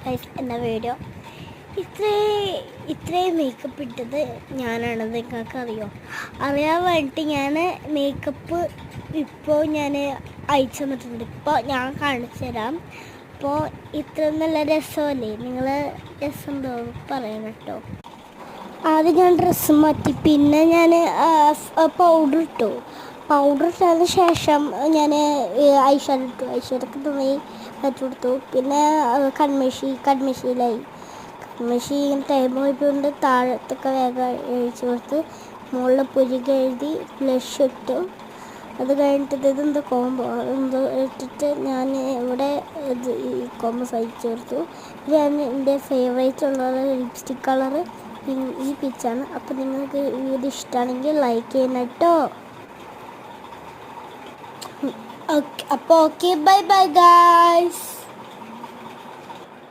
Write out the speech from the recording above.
Guys എന്ന video. ഇത്രയും makeup ഇട്ടത് ഞാനാണ്, നിങ്ങൾക്ക് അറിയാൻ വേണ്ടിയിട്ട് ഞാൻ മേക്കപ്പ് ഇപ്പോൾ ഞാൻ അയച്ചു തന്നിട്ടുണ്ട്. ഇപ്പോൾ ഞാൻ കാണിച്ചു തരാം. അപ്പോൾ ഇത്ര നല്ല രസമല്ലേ, നിങ്ങൾ രസം എന്തോ പറയണം കേട്ടോ. ആദ്യം ഞാൻ ഡ്രസ്സ് മാറ്റി, പിന്നെ ഞാൻ പൗഡർ ഇട്ടു. പൗഡർ ഇട്ടതിന് ശേഷം ഞാൻ ഐഷാഡോ ഇട്ടു. ഐഷാഡൊക്കെ നന്നായി വെച്ചു കൊടുത്തു. പിന്നെ കൺമഷിയിലായി. കൺമഷി ടൈം പോയതുകൊണ്ട് താഴത്തൊക്കെ വേഗം എഴുതി കൊടുത്ത് മുകളിൽ പുരിക എഴുതി ബ്ലഷ് ഇട്ടു. അത് കഴിഞ്ഞിട്ട് ഇതെന്തോ കോമ്പോ എന്തോ ഇട്ടിട്ട് ഞാൻ ഇവിടെ ഈ കോമ്പോ സഹിച്ചു കൊടുത്തു. ഞാൻ എൻ്റെ ഫേവറേറ്റ് ഉള്ള ലിപ്സ്റ്റിക് കളറ് ഈ പിച്ചാണ്. അപ്പോൾ നിങ്ങൾക്ക് വീഡിയോ ഇഷ്ടമാണെങ്കിൽ ലൈക്ക് ചെയ്യണം കേട്ടോ. അപ്പോൾ ഓക്കെ, ബൈ ബൈ ഗായ്സ്.